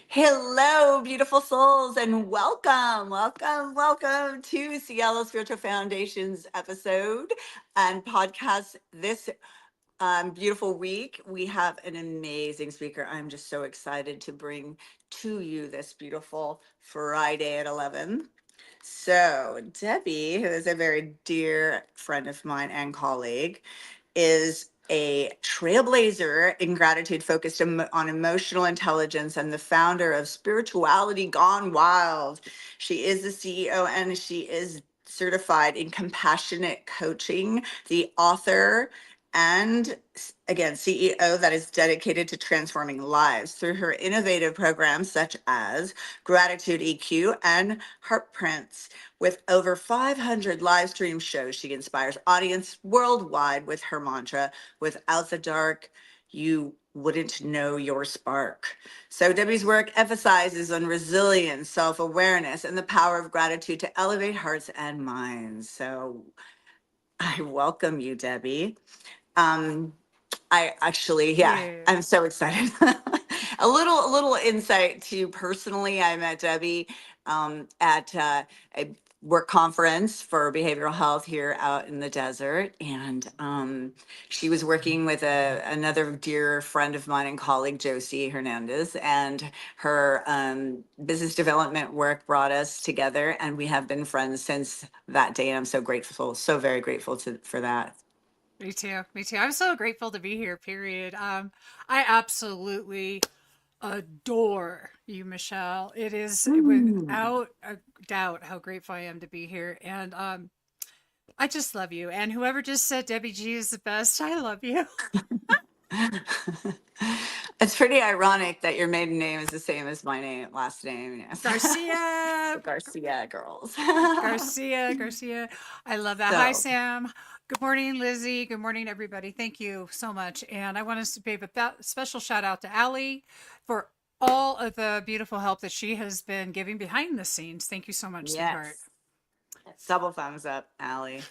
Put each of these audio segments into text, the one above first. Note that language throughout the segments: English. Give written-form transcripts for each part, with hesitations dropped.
Hello, beautiful souls, and welcome to Cielo Spiritual Foundation's episode and podcast this beautiful week. We have an amazing speaker. I'm just so excited to bring to you this beautiful Friday at 11. So, Debbie, who is a very dear friend of mine and colleague, is a trailblazer in gratitude focused on emotional intelligence and the founder of Spirituality Gone Wild. She is the CEO and she is certified in compassionate coaching, the author and again, CEO that is dedicated to transforming lives through her innovative programs such as Gratitude EQ and Heart Prints. With over 500 live stream shows, she inspires audience worldwide with her mantra, without the dark, you wouldn't know your spark. So Debbie's work emphasizes on resilience, self-awareness, and the power of gratitude to elevate hearts and minds. So I welcome you, Debbie. Um, I actually, yeah, You. I'm so excited. A little insight to you personally. I met Debbie at a work conference for behavioral health here out in the desert, and she was working with another dear friend of mine and colleague, Josie Hernandez, and her business development work brought us together, and we have been friends since that day. And I'm so grateful, so very grateful for that. Me too. Me too. I'm so grateful to be here, period. I absolutely adore you, Michelle. It is Mm. without a doubt how grateful I am to be here. And I just love you. And whoever just said Debbie G is the best, I love you. It's pretty ironic that your maiden name is the same as my last name. Yes. The Garcia, Garcia girls. Garcia. I love that. Hi, So, Sam. Good morning, Lizzie. Good morning, everybody. Thank you so much. And I want us to give a special shout out to Allie for all of the beautiful help that she has been giving behind the scenes. Thank you so much, sweetheart. yes. Double thumbs up, Allie.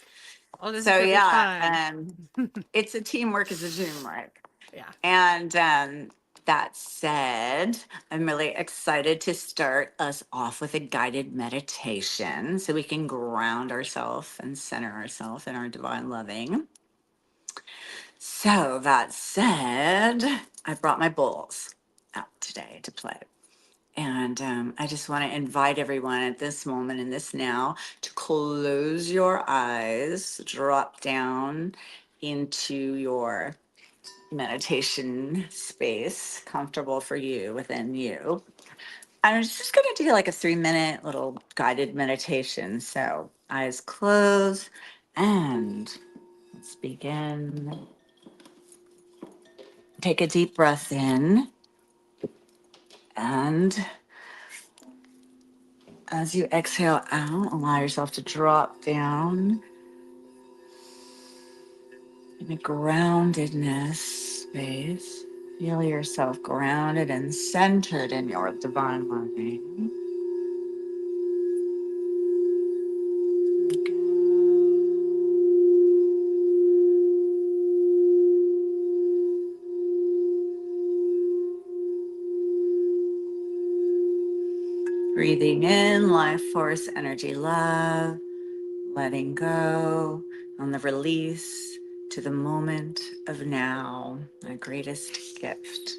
Oh, this is So, going to be yeah, fun. it's a teamwork, it's a Zoom work. Yeah. And that said, I'm really excited to start us off with a guided meditation so we can ground ourselves and center ourselves in our divine loving. So that said, I brought my bowls out today to play. And I just want to invite everyone at this moment, in this now, to close your eyes, drop down into your meditation space, comfortable for you within you. I'm just going to do like a 3-minute little guided meditation. So eyes closed and let's begin. Take a deep breath in, and as you exhale out, allow yourself to drop down in a groundedness space. Feel yourself grounded and centered in your divine loving. Breathing in life force, energy, love, letting go on the release to the moment of now, my greatest gift.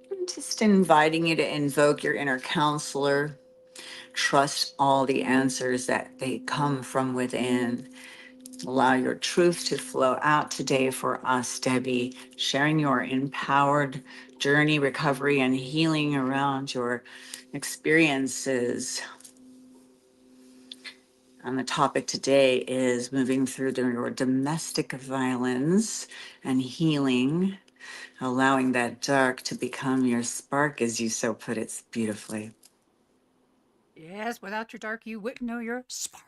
I'm just inviting you to invoke your inner counselor. Trust all the answers that they come from within. Allow your truth to flow out today for us, Debbie, sharing your empowered journey, recovery, and healing around your experiences. And the topic today is moving through your domestic violence and healing, allowing that dark to become your spark, as you so put it beautifully. Yes, without your dark, you wouldn't know your spark.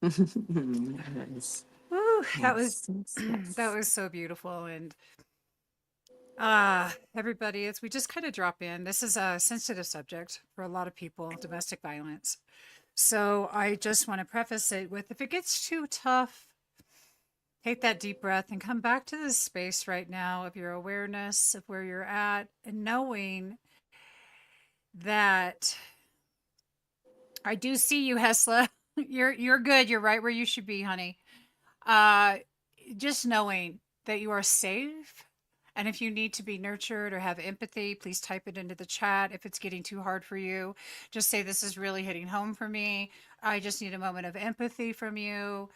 Yes, Woo, that was yes, that yes. was so beautiful. And Everybody, as we just kind of drop in, this is a sensitive subject for a lot of people, domestic violence. So I just want to preface it with if it gets too tough, take that deep breath and come back to this space right now of your awareness of where you're at and knowing that I do see you, Hesla. You're good. You're right where you should be, honey. Uh, just knowing that you are safe. And if you need to be nurtured or have empathy, please type it into the chat. If it's getting too hard for you, just say, this is really hitting home for me. I just need a moment of empathy from you.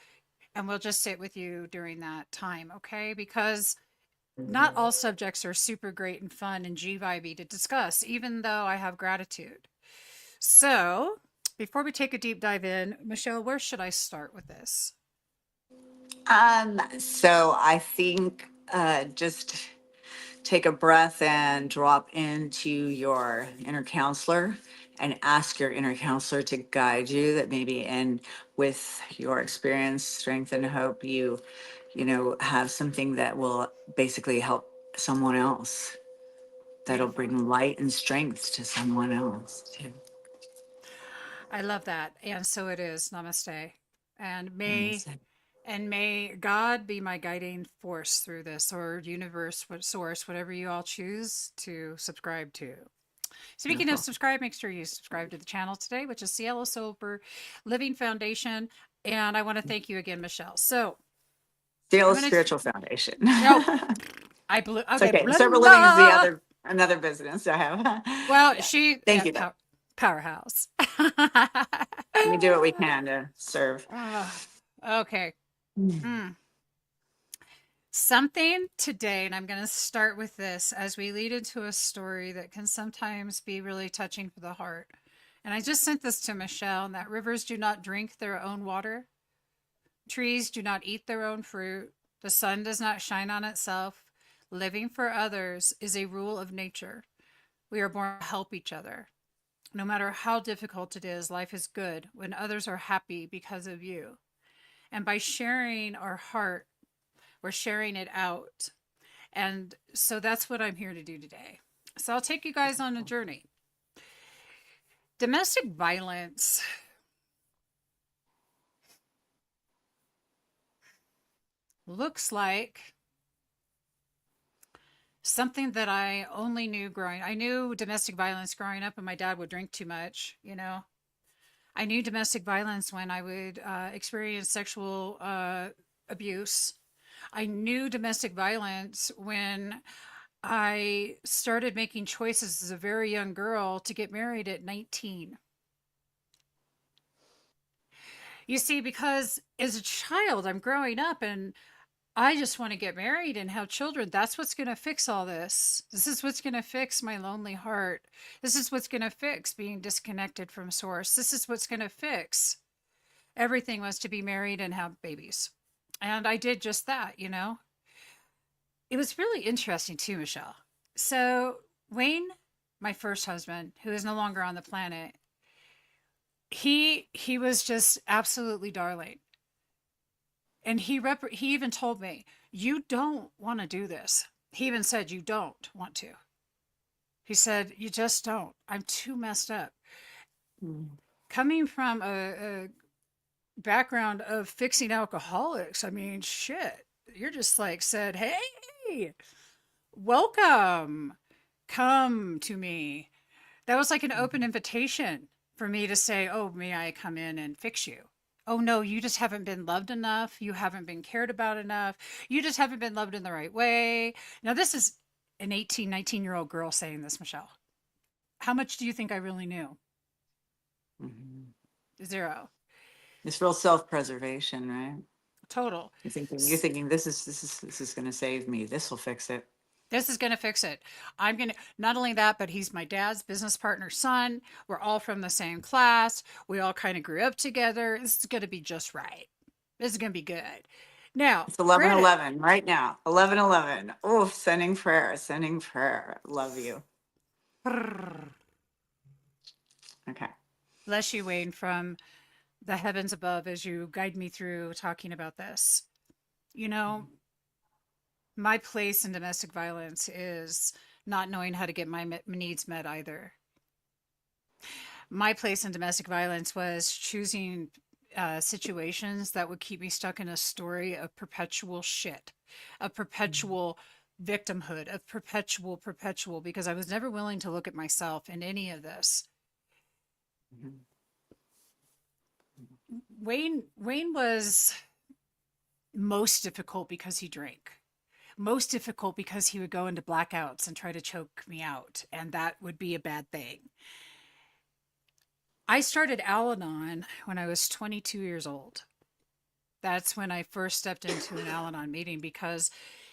And we'll just sit with you during that time, okay? Because not all subjects are super great and fun and G-vibey to discuss, even though I have gratitude. So before we take a deep dive in, Michelle, where should I start with this? So I think just take a breath and drop into your inner counselor and ask your inner counselor to guide you, that maybe and with your experience, strength, and hope, you have something that will basically help someone else, that'll Beautiful. bring light and strength to someone else too. I love that. And so it is. Namaste. And may Namaste. and may God be my guiding force through this, or universe, what source, whatever you all choose to subscribe to. Speaking of Beautiful. subscribe, make sure you subscribe to the channel today, which is Cielo Sober Living Foundation. And I want to thank you again, Michelle. So Cielo I'm gonna Spiritual Foundation. oh, I blew It's okay, okay. blah, Sober living is the blah. other another business I have. Well, Yeah. she Thank yeah, you, though. powerhouse. We do what we can to serve. Okay. Mm. Mm. Something today, and I'm going to start with this as we lead into a story that can sometimes be really touching for the heart. And I just sent this to Michelle, and that rivers do not drink their own water, trees do not eat their own fruit, the sun does not shine on itself. Living for others is a rule of nature. We are born to help each other. No matter how difficult it is, life is good when others are happy because of you. And by sharing our heart, we're sharing it out. And so that's what I'm here to do today. So I'll take you guys on a journey. Domestic violence looks like something that I only knew growing. I knew domestic violence growing up, and my dad would drink too much. I knew domestic violence when I would experience sexual abuse. I knew domestic violence when I started making choices as a very young girl to get married at 19. You see, because as a child, I'm growing up and I just want to get married and have children. That's what's going to fix all this. This is what's going to fix my lonely heart. This is what's going to fix being disconnected from source. This is what's going to fix everything, was to be married and have babies. And I did just that. It was really interesting too, Michelle. So, Wayne, my first husband, who is no longer on the planet, he was just absolutely darling. And he even told me, "You don't want to do this." He even said, "You don't want to." He said, "You just don't. I'm too messed up." Mm. Coming from a background of fixing alcoholics, I mean, shit. You're just like said, "Hey, welcome. Come to me." That was like an open invitation for me to say, "Oh, may I come in and fix you?" "Oh, no, you just haven't been loved enough. You haven't been cared about enough. You just haven't been loved in the right way." Now, this is an 18, 19-year-old girl saying this, Michelle. How much do you think I really knew? Mhm. Zero. It's real self-preservation, right? Total. You're thinking this is going to save me. This will fix it. This is going to fix it. I'm going to, not only that, but he's my dad's business partner's son. We're all from the same class. We all kind of grew up together. This is going to be just right. This is going to be good. Now, It's 11 granted, 11 right now. 11 11. Oh, sending prayer, sending prayer. Love you. Okay. bless you, Wayne, from the heavens above as you guide me through talking about this. You know, My place in domestic violence is not knowing how to get my needs met either. My place in domestic violence was choosing situations that would keep me stuck in a story of perpetual shit, of perpetual victimhood, of perpetual, because I was never willing to look at myself in any of this. Mhm. Wayne was most difficult because he drank. Most difficult because he would go into blackouts and try to choke me out, and that would be a bad thing. I started Al Anon when I was 22 years old. That's when I first stepped into an Al Anon meeting because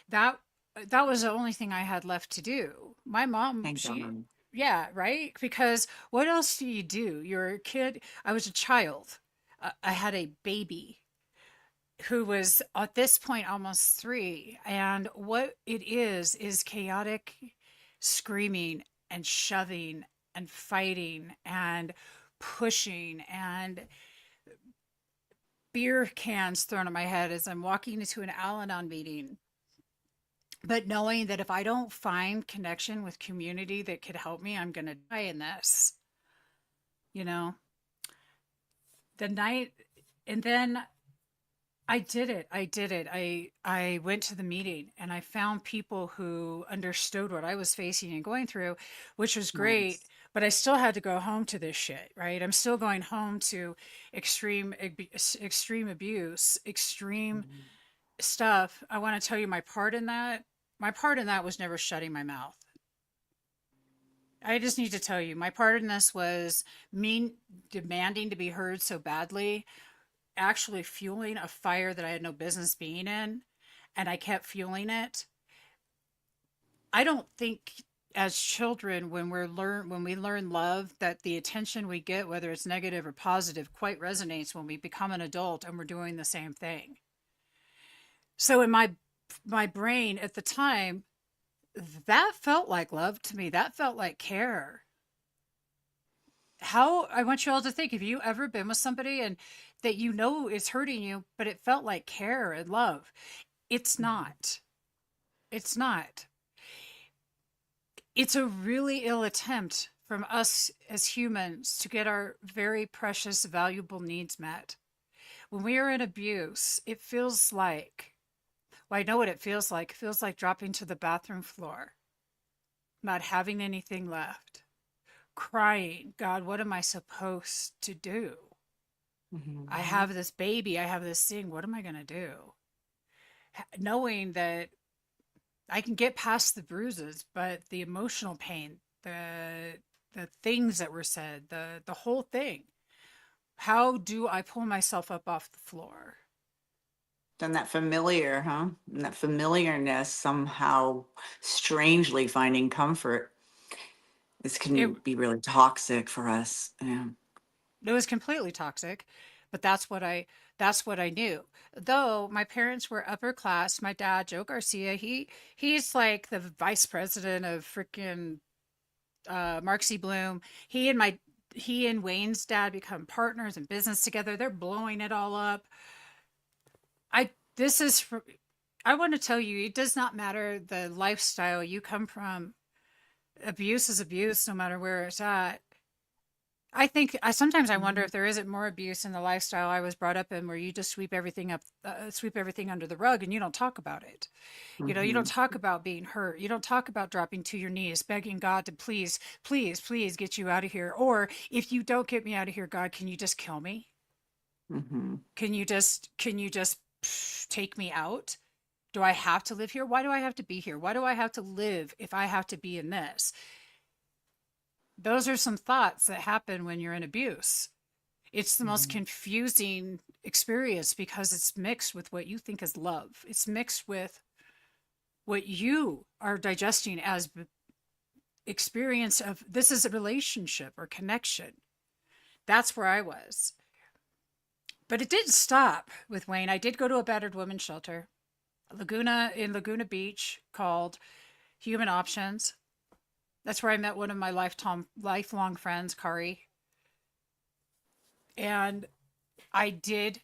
that that was the only thing I had left to do. My mom, Thank she, God. yeah, right? Because what else do you do? You're a kid. I was a child. I had a baby who was at this point almost 3. And what it is chaotic screaming and shoving and fighting and pushing and beer cans thrown at my head as I'm walking into an Al Anon meeting. But knowing that if I don't find connection with community that could help me, I'm going to die in this, you know? The night, and then I did it. I did it. I went to the meeting and I found people who understood what I was facing and going through, which was great. Nice. But I still had to go home to this shit, right? I'm still going home to extreme abuse, extreme Mhm. stuff. I want to tell you my part in that. My part in that was never shutting my mouth. I just need to tell you, my part in this was me demanding to be heard so badly, actually fueling a fire that I had no business being in, and I kept fueling it. I don't think as children when we learn love that the attention we get, whether it's negative or positive, quite resonates when we become an adult and we're doing the same thing. So in my brain at the time, that felt like love to me. That felt like care. How I want you all to think, have you ever been with somebody and that you know is hurting you, but it felt like care and love? It's Mhm. not. It's not. It's a really ill attempt from us as humans to get our very precious, valuable needs met. When we are in abuse, it feels like, well, I know what it feels like. It feels like dropping to the bathroom floor, not having anything left, crying, God, what am I supposed to do? I Mhm. have this baby, I have this thing, what am I going to do? Knowing that I can get past the bruises, but the emotional pain, the things that were said, the whole thing. How do I pull myself up off the floor? And that familiar, huh? And that familiarness somehow strangely finding comfort. This It can be really toxic for us. Yeah. it was completely toxic, but that's what I knew. Though my parents were upper class, my dad, Joe Garcia, he's like the vice president of freaking Mark C. Bloom. He and Wayne's dad become partners in business together. They're blowing it all up. I this is for I want to tell you, it does not matter the lifestyle you come from. Abuse is abuse, no matter where it's at. I think I sometimes I wonder Mhm. if there isn't more abuse in the lifestyle I was brought up in, where you just sweep everything under the rug, and you don't talk about it. You don't Mhm. talk about being hurt. You don't talk about dropping to your knees, begging God to please, please, please get you out of here. Or if you don't get me out of here, God, can you just kill me? Mhm. Can you just take me out? Do I have to live here? Why do I have to be here? Why do I have to live if I have to be in this? Those are some thoughts that happen when you're in abuse. It's the most Mhm. confusing experience because it's mixed with what you think is love. It's mixed with what you are digesting as experience of this is a relationship or connection. That's where I was. But it didn't stop with Wayne. I did go to a battered women's shelter, Laguna Beach, called Human Options. That's where I met one of my lifelong friends, Kari. And I did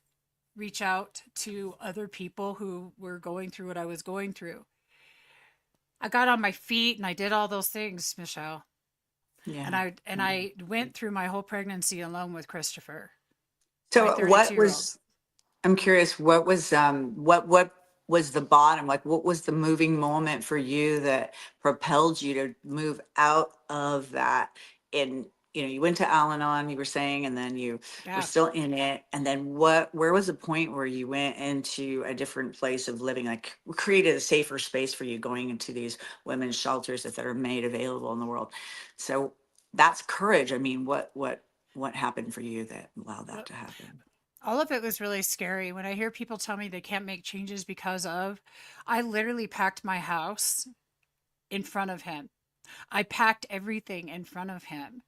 reach out to other people who were going through what I was going through. I got on my feet and I did all those things, Michelle. And Yeah. I went through my whole pregnancy alone with Christopher, my So 32-year-old. I'm curious, what was the bottom? Like, what was the moving moment for you that propelled you to move out of that? And, you went to Al-Anon, you were saying, and then you were Yeah. still in it. And then where was the point where you went into a different place of living, like created a safer space for you going into these women's shelters that are made available in the world? So that's courage. I mean, what happened for you that allowed that Well, to happen? all of it was really scary. When I hear people tell me they can't make changes because of, I literally packed my house in front of him. I packed everything in front of him.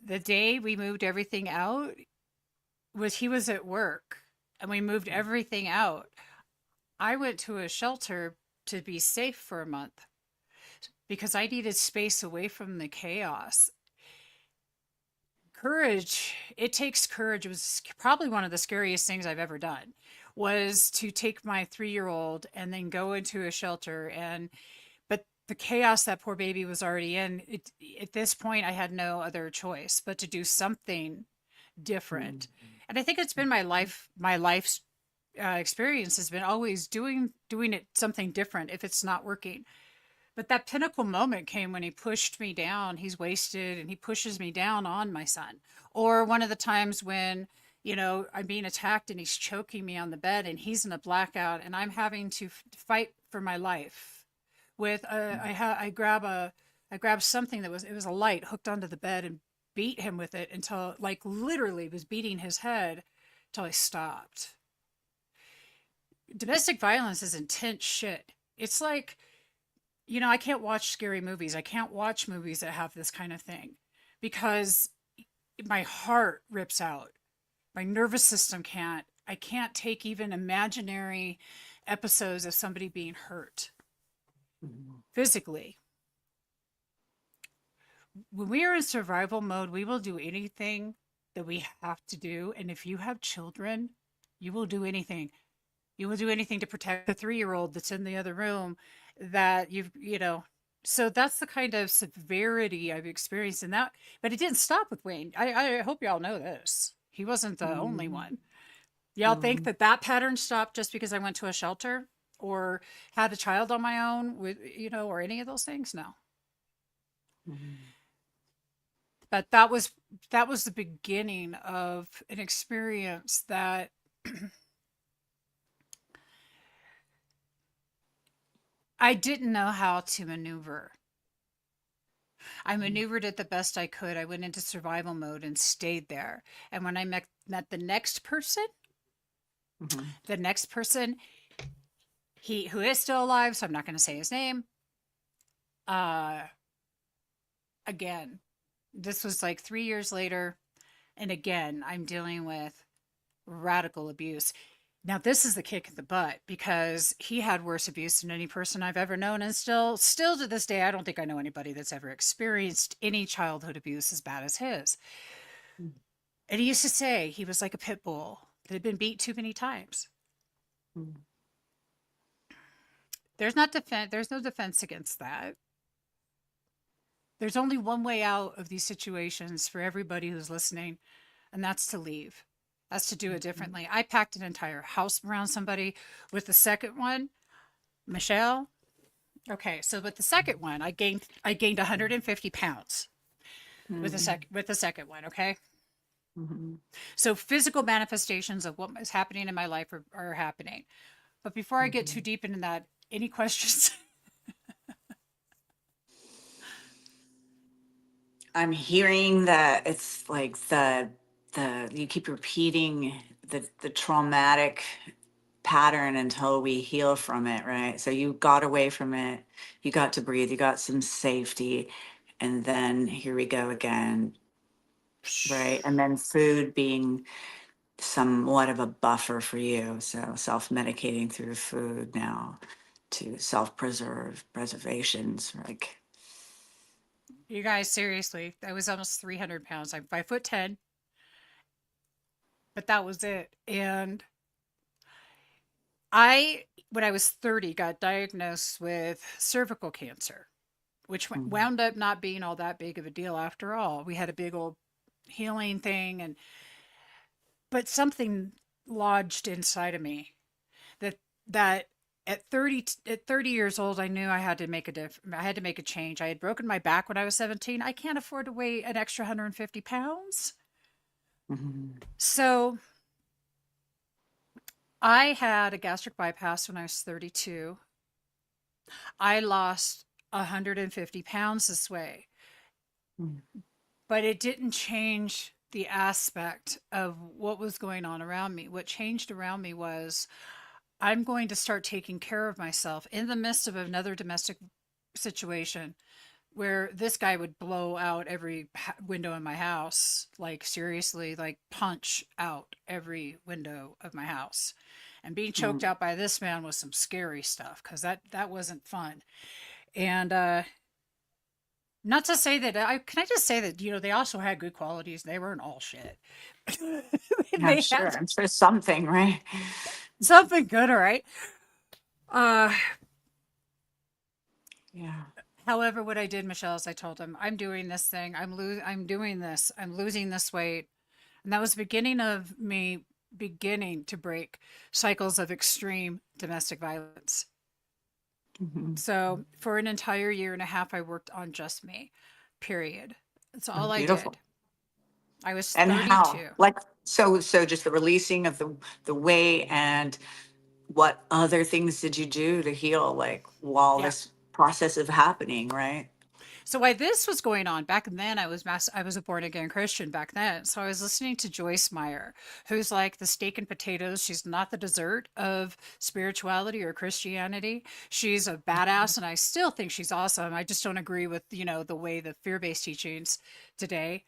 The day we moved everything out was he was at work and we moved everything out. I went to a shelter to be safe for a month because I needed space away from the chaos. Courage, it takes courage. It was probably one of the scariest things I've ever done was to take my 3-year-old and then go into a shelter and but the chaos that poor baby was already in, at this point I had no other choice but to do something different. And I think it's been my life's experience has been always doing it something different if it's not working. But that pinnacle moment came when he pushed me down. He's wasted and he pushes me down on my son. Or one of the times when, I'm being attacked and he's choking me on the bed and he's in a blackout and I'm having to fight for my life. With I grabbed something it was a light hooked onto the bed and beat him with it until like literally was beating his head until I stopped. Domestic violence is intense shit. It's like I can't watch scary movies. I can't watch movies that have this kind of thing because my heart rips out. My nervous system can't. I can't take even imaginary episodes of somebody being hurt Mhm. physically. When we are in survival mode, we will do anything that we have to do. And if you have children, you will do anything. You will do anything to protect the 3-year-old that's in the other room that so that's the kind of severity I've experienced in that. But it didn't stop with Wayne. I hope y'all know this. He wasn't the only Mhm. one. Y'all think Mhm. that pattern stopped just because I went to a shelter or had a child on my own with, or any of those things? No. Mhm. But that was the beginning of an experience that I didn't know how to maneuver. I maneuvered it the best I could. I went into survival mode and stayed there. And when I met Mhm. the next person, he who is still alive, so I'm not going to say his name. Uh, again, this was like 3 years later, and again, I'm dealing with radical abuse. Now, this is the kick in the butt because he had worse abuse than any person I've ever known, and still to this day, I don't think I know anybody that's ever experienced any childhood abuse as bad as his. And he used to say he was like a pit bull that had been beat too many times. Mhm. There's no defense against that. There's only one way out of these situations for everybody who's listening, and that's to leave. That's to do it Mhm. differently. I packed an entire house around somebody with the second one, Michelle. Okay, so with the second one, I gained 150 pounds Mhm. with the second one, okay? Mhm. So physical manifestations of what is happening in my life are happening. But before I get too Mhm. deep into that, any questions? I'm hearing that it's like the you keep repeating the traumatic pattern until we heal from it, right? So you got away from it, you got to breathe, you got some safety, and then here we go again, right? And then food being somewhat of a buffer for you. So self-medicating through food now to preservations, like You guys, seriously, I was almost 300 pounds. I'm 5'10", but that was it. And when I was 30, got diagnosed with cervical cancer, which Mhm. wound up not being all that big of a deal after all. We had a big old healing thing, and but something lodged inside of me that that at 30 years old, I knew I had to make I had to make a change. I had broken my back when I was 17. I can't afford to weigh an extra 150 pounds. Mhm. So I had a gastric bypass when I was 32. I lost 150 pounds this way, Mhm. but it didn't change the aspect of what was going on around me. What changed around me was I'm going to start taking care of myself in the midst of another domestic situation where this guy would blow out every window in my house, like seriously, like punch out every window of my house. And being choked Mhm. out by this man was some scary stuff because that wasn't fun. And not to say that I just say that they also had good qualities. They weren't all shit. I'm They sure. had I'm sure something, right? something good, all right. Uh, Yeah. However, what I did, Michelle, is I told him, I'm doing this thing. I'm doing this. I'm losing this weight. And that was the beginning of me beginning to break cycles of extreme domestic violence. Mhm. So for an entire year and a half, I worked on just me, period. That's Oh, all I beautiful. did. I was And how? 32. Like, so just the releasing of the weight, and what other things did you do to heal, like, while Yeah. this process of happening, right? So while this was going on back then, I was a born again Christian back then. So I was listening to Joyce Meyer, who's like the steak and potatoes. She's not the dessert of spirituality or Christianity. She's a badass, and I still think she's awesome. I just don't agree with the way the fear based teachings today.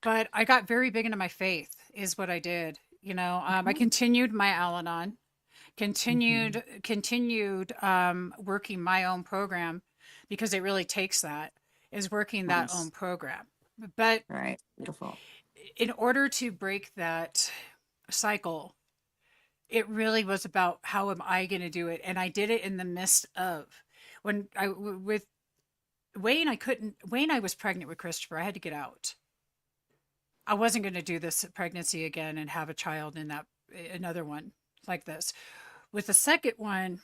But I got very big into my faith, is what I did. I continued my Al-Anon, Mhm. continued working my own program because it really takes that is working that own Nice. program. But Right. Beautiful. in order to break that cycle, it really was about how am I going to do it, and I did it in the midst of when I with Wayne. I was pregnant with Christopher. I had to get out. I wasn't going to do this pregnancy again and have a child in that another one like this. With the second one,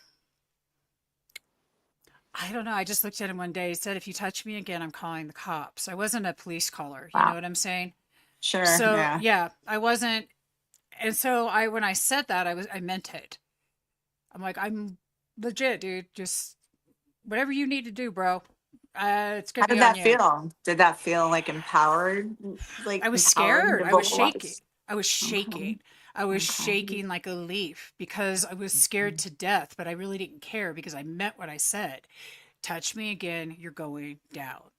I don't know. I just looked at him one day. He said, "If you touch me again, I'm calling the cops." I wasn't a police caller. You know Wow. what I'm saying? Sure. So Yeah. yeah, I wasn't. And so when I said that, I meant it. I'm like, I'm legit, dude. Just whatever you need to do, bro. It's How gonna did be on that you. feel? Did that feel like empowered, like I was empowering scared. to I was shaking. vocalize? I was Okay. shaking. I was Okay. shaking like a leaf because I was scared Mhm. to death, but I really didn't care because I meant what I said. Touch me again, you're going down.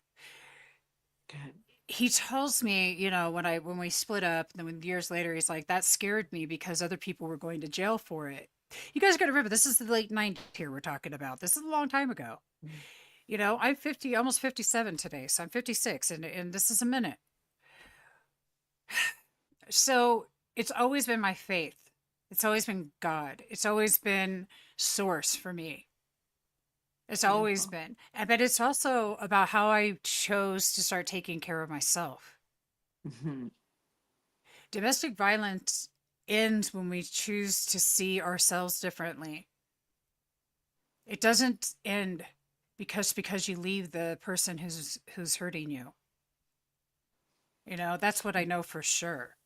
Good. He tells me, when we split up, and then years later, he's like, that scared me because other people were going to jail for it. You guys got to remember, this is the late 90s here we're talking about. This is a long time ago. I'm 50, almost 57 today, so I'm 56, and this is a minute. So it's always been my faith. It's always been God. It's always been source for me. It's always Beautiful. been. But it's also about how I chose to start taking care of myself. Mhm. Domestic violence ends when we choose to see ourselves differently. It doesn't end because you leave the person who's hurting you. That's what I know for sure.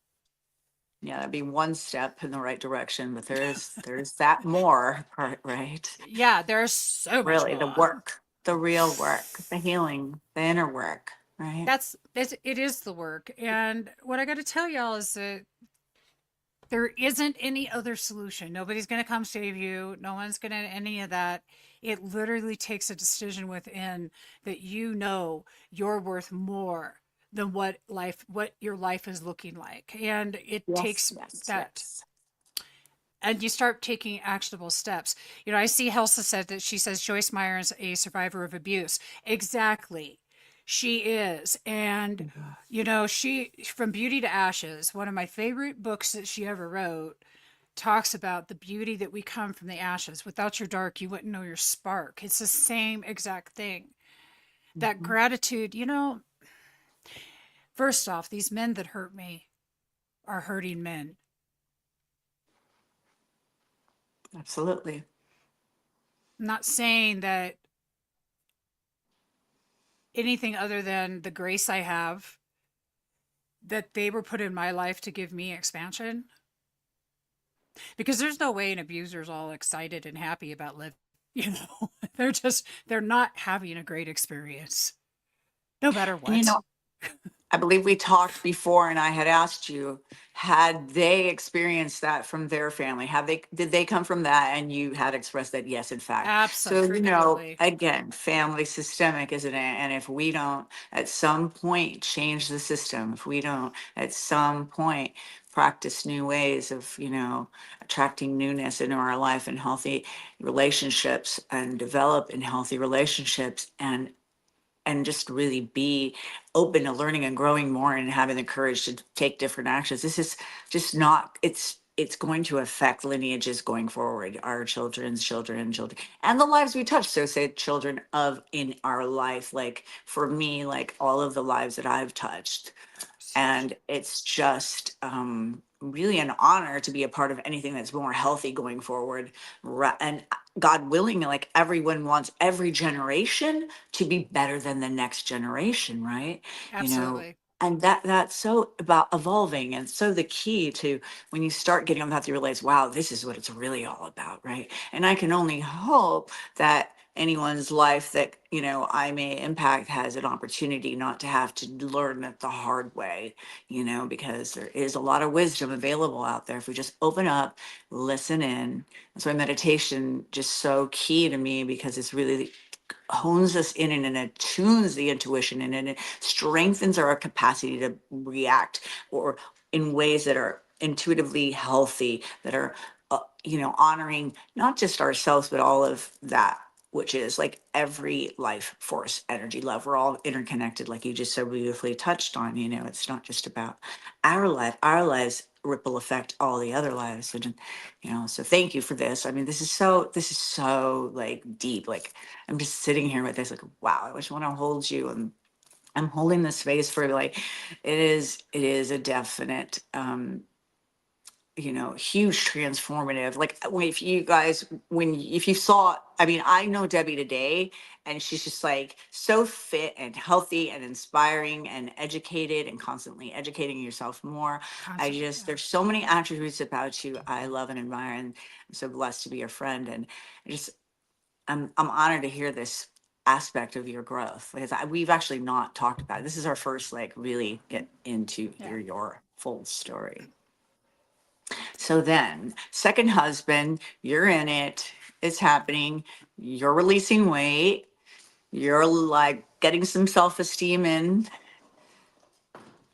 Yeah, that'd be one step in the right direction, but there's that more part, right? Yeah, there's so much Really, the more. work, the real work, the healing, the inner work, right? It is the work. And what I got to tell y'all is that there isn't any other solution. Nobody's going to come save you. No one's going to any of that. It literally takes a decision within that you're worth more than what your life is looking like. And it Yes, takes yes, that. yes. And you start taking actionable steps. I see Helsa said that she says Joyce Meyer is a survivor of abuse. Exactly. She is. And, Mhm. she, From Beauty to Ashes, one of my favorite books that she ever wrote, talks about the beauty that we come from the ashes. Without your dark, you wouldn't know your spark. It's the same exact thing. That Mhm. gratitude, first off, these men that hurt me are hurting men. Absolutely. I'm not saying that anything other than the grace I have that they were put in my life to give me expansion, because there's no way an abuser's all excited and happy about living. They're not having a great experience no matter And you what. know, I believe we talked before and I had asked you, had they experienced that from their family? Did they come from that? And you had expressed that, yes, in fact. So, Absolutely. again, family systemic, isn't it? And if we don't at some point change the system, if we don't at some point practice new ways of, attracting newness into our life and healthy relationships and develop in healthy relationships and just really be open to learning and growing more and having the courage to take different actions. This is just not, it's going to affect lineages going forward, our children's children, and the lives we touch. So say children of in our life, like for me, like all of the lives that I've touched. And it's just really an honor to be a part of anything that's more healthy going forward. And God willing, like everyone wants every generation to be better than the next generation, right? You know, Absolutely. and that's so about evolving, and so the key to when you start getting on that, you realize, wow, this is what it's really all about, right? And I can only hope that anyone's life that I may impact has an opportunity not to have to learn it the hard way, because there is a lot of wisdom available out there if we just open up, listen in. That's why meditation just so key to me, because it's really hones us in and it attunes the intuition and it strengthens our capacity to react or in ways that are intuitively healthy, that are honoring not just ourselves but all of that, which is like every life force, energy, love. We're all interconnected, like you just so beautifully touched on. It's not just about our life. Our lives ripple affect all the other lives. And so thank you for this. I mean, this is so like deep. Like I'm just sitting here with this, like, wow, I just want to hold you. And I'm holding the space for like, it is a definite, huge transformative. Like if you guys, if you saw, I mean, I know Debbie today, and she's just like so fit and healthy and inspiring and educated and constantly educating yourself more. Constantly. Yeah. There's so many attributes about you I love and admire, and I'm so blessed to be your friend. And I just, I'm honored to hear this aspect of your growth, because we've actually not talked about it. This is our first like really get into Yeah. your full story. So then, second husband, you're in it, it's happening, you're releasing weight, you're like getting some self-esteem in.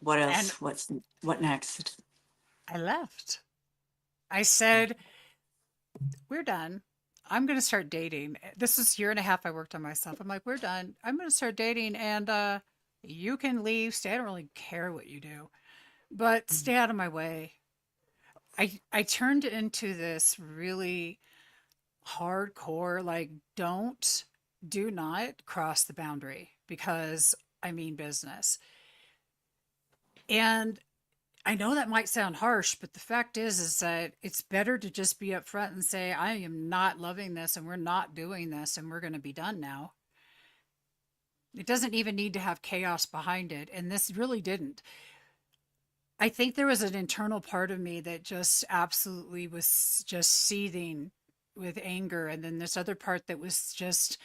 What And else? What next? I left. I said, we're done. I'm going to start dating. This is year and a half I worked on myself. I'm like, we're done. I'm going to start dating, and you can leave. Stay. I don't really care what you do, but stay out of my way. I turned into this really hardcore, like, do not cross the boundary, because I mean business. And I know that might sound harsh, but the fact is that it's better to just be upfront and say, I am not loving this, and we're not doing this, and we're going to be done now. It doesn't even need to have chaos behind it. And this really didn't. I think there was an internal part of me that just absolutely was just seething with anger. And then this other part that was just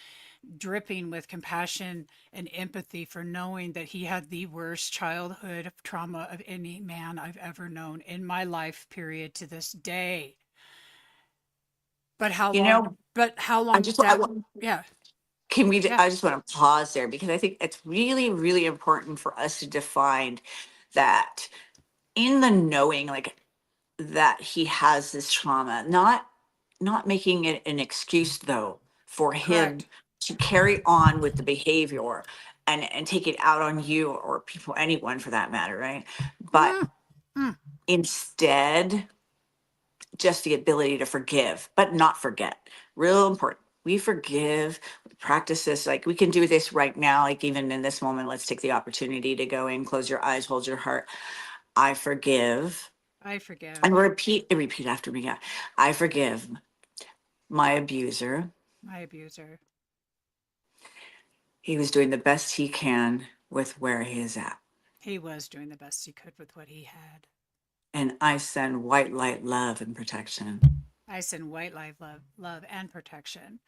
dripping with compassion and empathy for knowing that he had the worst childhood trauma of any man I've ever known in my life, period, to this day. But how You long, know, but how I long did just that, yeah, yeah, I just want to pause there, because I think it's really, really important for us to define that in the knowing, like that he has this trauma, not making it an excuse though for him correct. to carry on with the behavior and take it out on you or people, anyone for that matter, right? But Mm, mm, instead just the ability to forgive, but not forget. Real important. We forgive, we practice this. Like we can do this right now, like even in this moment, let's take the opportunity to go in, close your eyes, hold your heart. I forgive. I forgive And repeat after me. Yeah. I forgive my abuser. my abuser. He was doing the best he can with where he is at. He was doing the best he could with what he had. And I send white light, love, and protection. I send white light, love, and protection.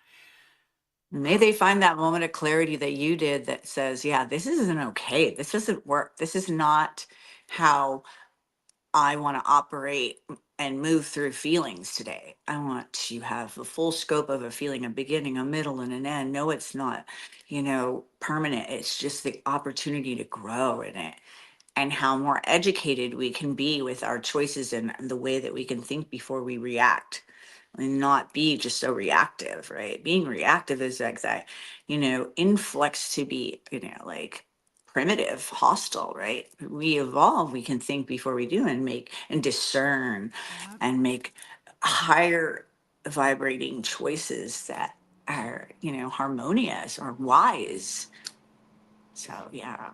May they find that moment of clarity that you did that says, yeah, this isn't okay. This doesn't work. This is not how I want to operate and move through feelings today. I want to have the full scope of a feeling, a beginning, a middle, and an end. No, it's not, permanent. It's just the opportunity to grow in it and how more educated we can be with our choices and the way that we can think before we react and not be just so reactive, right? Being reactive is like that, influx to be, like primitive, hostile, right? We evolve, we can think before we do and make and discern Yeah, and make higher vibrating choices that are, harmonious or wise. So, yeah.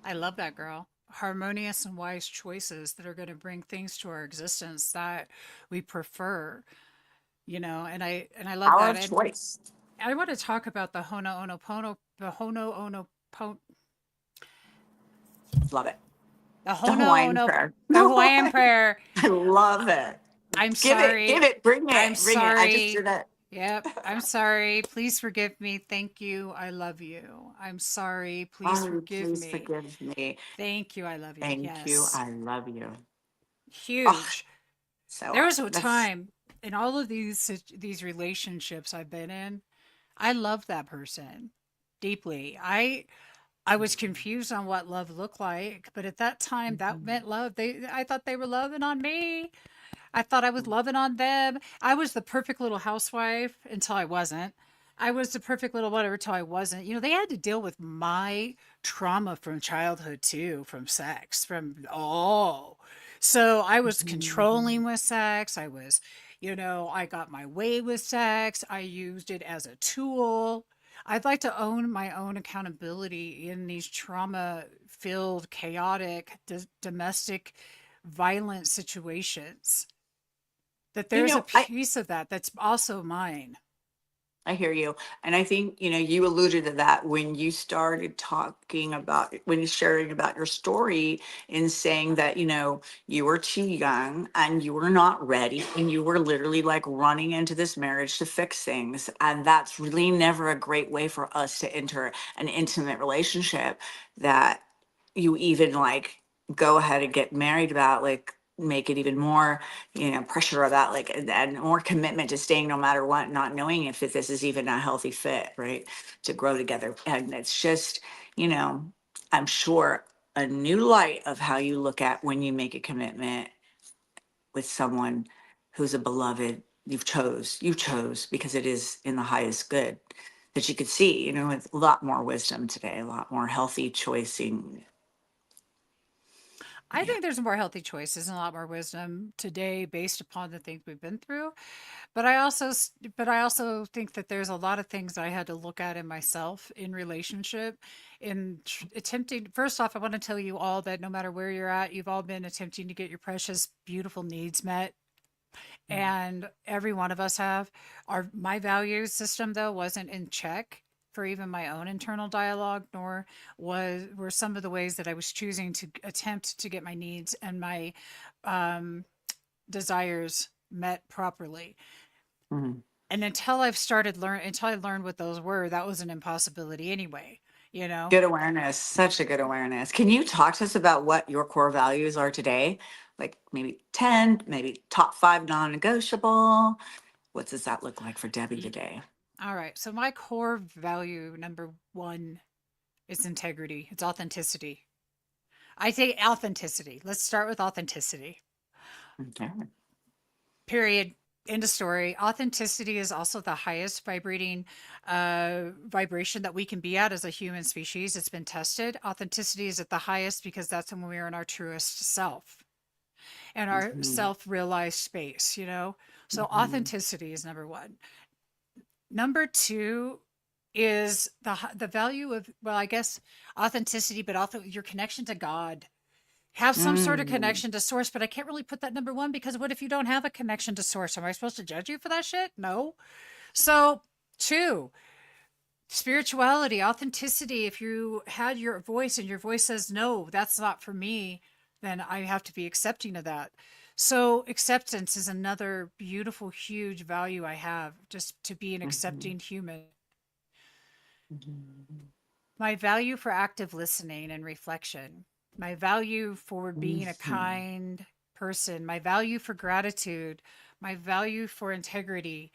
I love that, girl. Harmonious and wise choices that are going to bring things to our existence that we prefer, and I love Power that. of And choice. I want to talk about the Love it. The Hono Hawaiian Ono, prayer. the Hawaiian prayer. I love it. I'm Give it, give sorry. it, bring I'm it, bring it. I just sorry. did it. Yep. I'm sorry. Please forgive me. Thank you. I love you. I'm sorry. Please Oh, forgive please me. forgive me. Thank you. I love you. Thank you. Yes. I love you. Oh, Huge. so There was a that's time in all of these relationships I've been in, I loved that person deeply. I was confused on what love looked like, but at that time that meant love. I thought they were loving on me. I thought I was loving on them. I was the perfect little housewife until I wasn't. I was the perfect little whatever till I wasn't. They had to deal with my trauma from childhood too, from sex, So I was controlling with sex. I got my way with sex. I used it as a tool. I'd like to own my own accountability in these trauma filled, chaotic, domestic violent situations, that you there's a know, I piece of that that's also mine. I hear you. And I think, you alluded to that when you started talking about, when you're sharing about your story in saying that, you were too young and you were not ready and you were literally like running into this marriage to fix things. And that's really never a great way for us to enter an intimate relationship that you even like go ahead and get married about, like make it even more pressure about like and more commitment to staying no matter what, not knowing if this is even a healthy fit, right, to grow together. And it's just, you know I'm sure a new light of how you look at when you make a commitment with someone who's a beloved you chose because it is in the highest good, that you could see, with a lot more wisdom today, a lot more healthy choicing. I Yeah. think there's more healthy choices and a lot more wisdom today based upon the things we've been through. But I also think that there's a lot of things I had to look at in myself in relationship in attempting. First off, I want to tell you all that no matter where you're at, you've all been attempting to get your precious, beautiful needs met, and every one of us have. My value system though wasn't in check for even my own internal dialogue, nor were some of the ways that I was choosing to attempt to get my needs and my um, desires met properly. Mhm. And until I learned what those were, that was an impossibility anyway, you know? Good awareness, such a good awareness. Can you talk to us about what your core values are today? Like maybe 10, maybe top five non-negotiable. What does that look like for Debbie today? All right. So my core value number one is integrity. It's authenticity. I say authenticity. Let's start with authenticity. Okay. Period. End of story. Authenticity is also the highest vibrating vibration that we can be at as a human species. It's been tested. Authenticity is at the highest because that's when we are in our truest self. and our Mhm. self-realized space, you know? So Mhm. authenticity is number one. Number two is the value of, well, I guess authenticity, but also your connection to God. Have some sort of Mm. connection to source, but I can't really put that number one because what if you don't have a connection to source? Am I supposed to judge you for that shit? No. So, two, spirituality, authenticity. If you had your voice and your voice says, no, that's not for me, then I have to be accepting of that. So, acceptance is another beautiful, huge value I have, just to be an Mhm. accepting human. Mhm. My value for active listening and reflection, my value for being a Mhm. kind person, my value for gratitude, my value for integrity,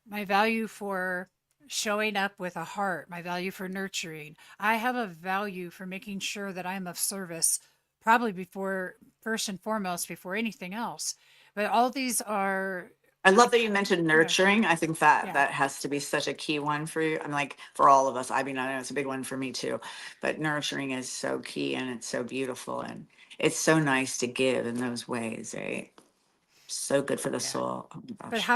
my value for showing up with a heart, my value for nurturing. I have a value for making sure that I'm of service, probably before, first and foremost, before anything else. But all these are, I love that you mentioned yeah, nurturing. I think that yeah, that has to be such a key one for you. I'm like for all of us. I mean, I know it's a big one for me too, but nurturing is so key and it's so beautiful and it's so nice to give in those ways, right? So good for the yeah. soul. Oh my But gosh.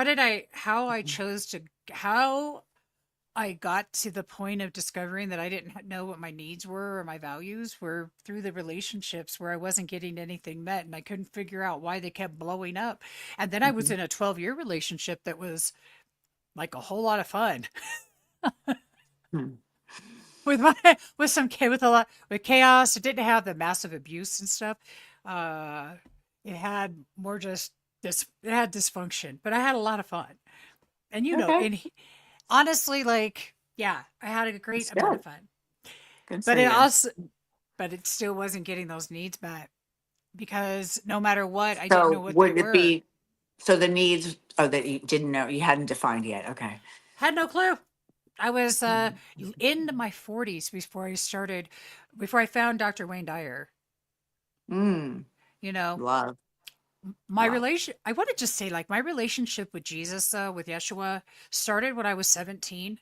how I chose to, how I got to the point of discovering that I didn't know what my needs were or my values were through the relationships where I wasn't getting anything met and I couldn't figure out why they kept blowing up. And then I was Mhm. in a 12-year relationship that was like a whole lot of fun Hmm. with my with some with a lot with chaos. It didn't have the massive abuse and stuff. Uh it had more just this, it had dysfunction, but I had a lot of fun. And you know, Okay. and honestly, like, yeah, I had a great That's amount good. of fun. Good for But it you. also, but it still wasn't getting those needs met because no matter what, I didn't know So what they would it were. be so the needs oh that you didn't know you hadn't defined yet. Okay. Had no clue. I was Mhm. in my 40s before I started, before I found Dr. Wayne Dyer. Mm. You know, Love. my Love. relation, I want to just say, like, my relationship with Jesus, with Yeshua, started when I was 17.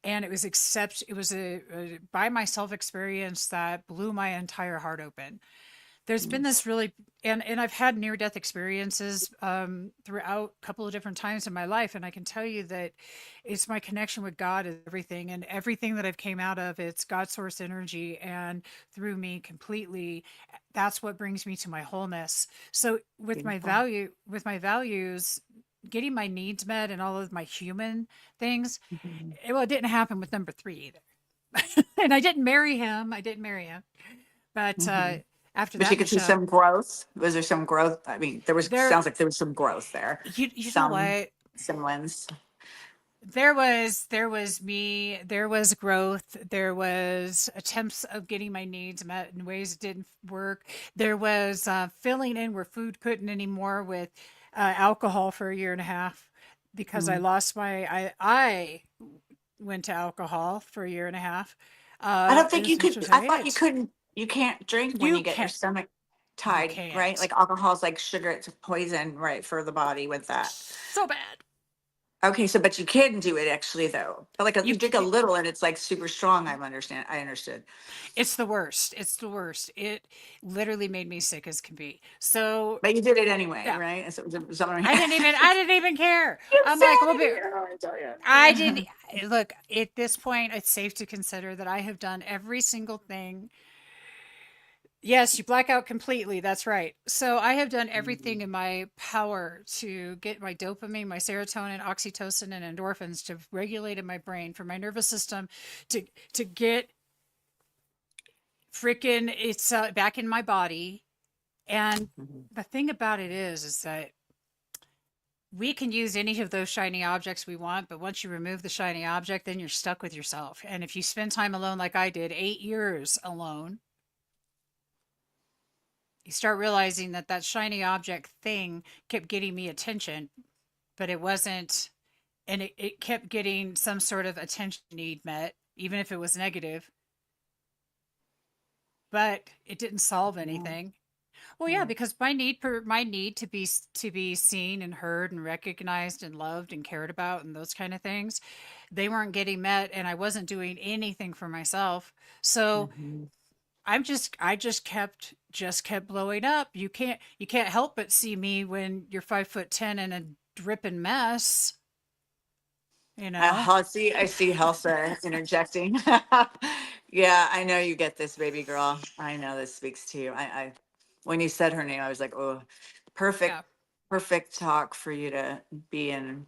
And it was a by myself experience that blew my entire heart open. There's been Yes. this really, and I've had near death experiences throughout a couple of different times in my life, and I can tell you that it's my connection with God is everything, and everything that I've came out of, it's God source energy and through me completely. That's what brings me to my wholeness. So Beautiful. with my values, getting my needs met and all of my human things, Mhm. well, it didn't happen with number three either. And I didn't marry him. I didn't marry him. But Mhm. after But you that, could see Michelle, some growth. Was there some growth? I mean, there was there, sounds like there was some growth there. you know Some what? some wins. There was me, there was growth, there was attempts of getting my needs met in ways that didn't work. There was filling in where food couldn't anymore with alcohol for a year and a half because I Mm. lost my, I went to alcohol for a year and a half. I don't think you As much could. as I I hate thought you it. couldn't. You can't drink when You you get your can't, stomach you tied, right? can't. Like alcohol's like sugar. It's a poison, right, for the body with that. So bad. Okay, so but you can do it actually though. But like You you drink a can, little and it's like super strong. I understand. I understood. it's the worst. It's the worst. It literally made me sick as can be. So But you did it anyway, yeah, right? And so it was something. I didn't even care. I'm like, well, Insanity. I don't want to tell I didn't you. look at this point. It's safe to consider that I have done every single thing. Yes, you black out completely. That's right. So I have done everything in my power to get my dopamine, my serotonin, oxytocin, and endorphins to regulate in my brain for my nervous system to get freaking it's back in my body. And Mhm. the thing about it is that we can use any of those shiny objects we want, but once you remove the shiny object, then you're stuck with yourself. And if you spend time alone like I did, 8 years alone, you start realizing that that shiny object thing kept getting me attention, but it wasn't, and it kept getting some sort of attention need met, even if it was negative, but it didn't solve Yeah, anything. Well, yeah, yeah. because my need to be seen and heard and recognized and loved and cared about and those kind of things, they weren't getting met, and I wasn't doing anything for myself. So Mhm. I just kept just kept blowing up. You can't help but see me when you're 5'10" and a dripping mess, you know? I see Helsa interjecting. Yeah, I know you get this, baby girl. I know this speaks to you. When you said her name, I was like, oh, Yeah. perfect, perfect talk for you to be in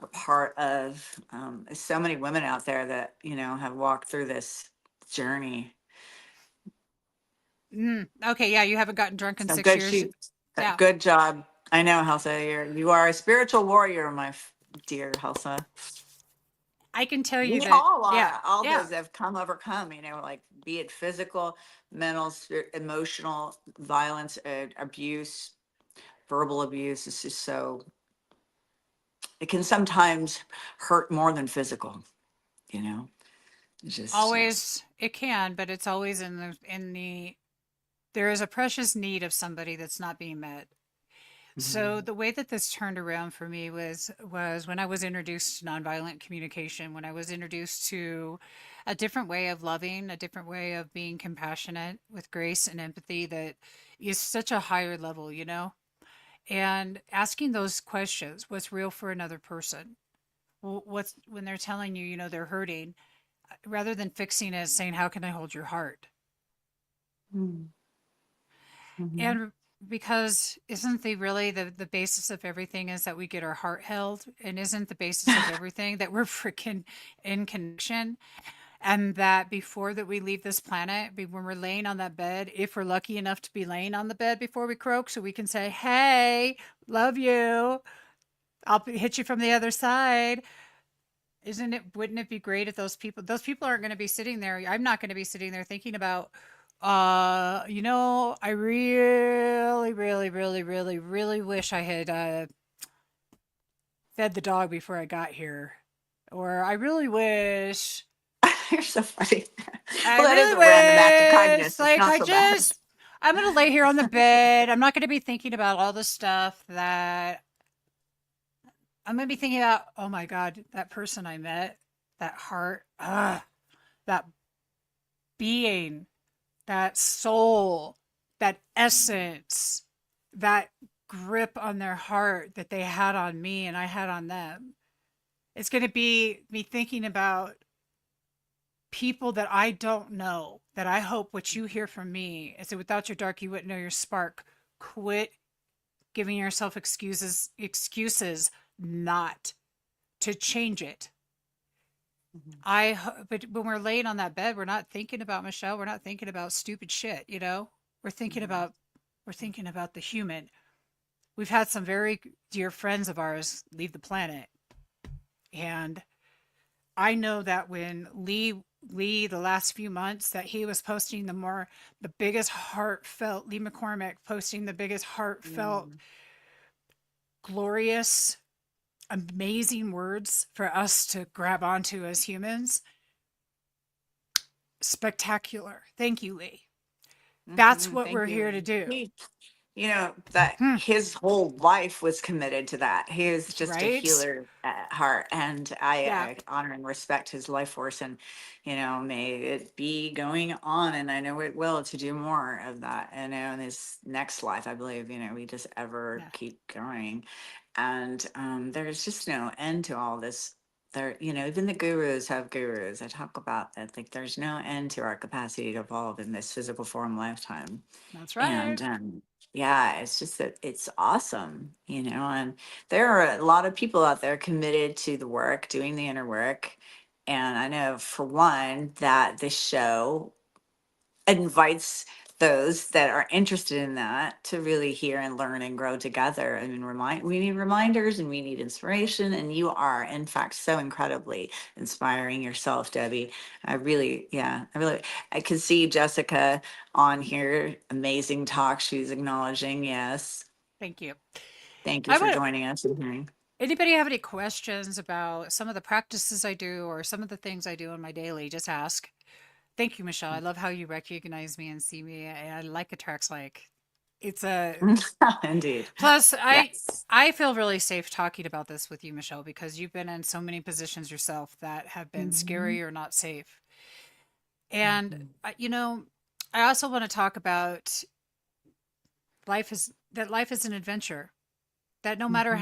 a part of. There's so many women out there that, have walked through this journey. Okay, yeah, you haven't gotten drunk in So 6 good, years. Yeah. good job. I know, Helsa, you are a spiritual warrior, dear Helsa. I can tell you We that, all yeah, are. All yeah. those have come overcome, like be it physical, mental, emotional violence, abuse, verbal abuse. It's just so, it can sometimes hurt more than physical, you know, it's just, Always it can, but it's always in the there is a precious need of somebody that's not being met. So Mhm. the way that this turned around for me was when I was introduced to nonviolent communication, when I was introduced to a different way of loving, a different way of being compassionate with grace and empathy that is such a higher level, And asking those questions, what's real for another person? What's when they're telling you, they're hurting, rather than fixing it, saying, "How can I hold your heart?" Mhm. Mhm. And because isn't the basis of everything is that we get our heart held, and isn't the basis of everything that we're freaking in connection, and that before that we leave this planet, when we're laying on that bed, if we're lucky enough to be laying on the bed before we croak, so we can say, "Hey, love you. Hit you from the other side." Wouldn't it be great if those people aren't going to be sitting there. I'm not going to be sitting there thinking about, I really, really, really, really, really wish I had fed the dog before I got here. Or I really wish, You're so funny. I Well, that is really a random act of wish, kindness. It's like, not so bad. I'm going to lay here on the bed. I'm not going to be thinking about all the stuff that I'm going to be thinking about. Oh my God, that person I met, that heart, that being, that soul, that essence, that grip on their heart that they had on me and I had on them. It's going to be me thinking about people that I don't know, that I hope what you hear from me is that without your dark, you wouldn't know your spark. Quit giving yourself excuses not to change it. Mhm. But when we're laying on that bed, we're not thinking about Michelle. We're not thinking about stupid shit, We're thinking Mhm. about we're thinking about the human. We've had some very dear friends of ours leave the planet, and I know that when Lee the last few months that he was posting the biggest heartfelt Lee McCormick posting the biggest heartfelt Mhm. glorious amazing words for us to grab onto as humans. Spectacular. Thank you, Lee. That's what Thank we're here to you. do. That Hmm. his whole life was committed to that. He is just a Right? healer at heart, and I, Yeah, I honor and respect his life force, and may it be going on, and I know it will, to do more of that. In his next life, I believe, we just ever yeah, keep going, and there's just no end to all this. There, even the gurus have gurus. I talk about that. Like, there's no end to our capacity to evolve in this physical form lifetime. that's right. And yeah, it's just that it's awesome, and there are a lot of people out there committed to the work, doing the inner work. And I know, for one, that this show invites those that are interested in that to really hear and learn and grow together. I mean, we need reminders and we need inspiration. And you are, in fact, so incredibly inspiring yourself, Debbie. Yeah, I could see Jessica on here. Amazing talk. She's acknowledging. Yes. Thank you. Thank you I for want joining us and hearing. anybody have any questions about some of the practices I do or some of the things I do on my daily, just ask. Thank you, Michelle. I love how you recognize me and see me. I like attracts like. It's a Indeed. plus Yes. I feel really safe talking about this with you, Michelle, because you've been in so many positions yourself that have been Mhm. scary or not safe. And Mhm. I also want to talk about. life is an adventure. That no matter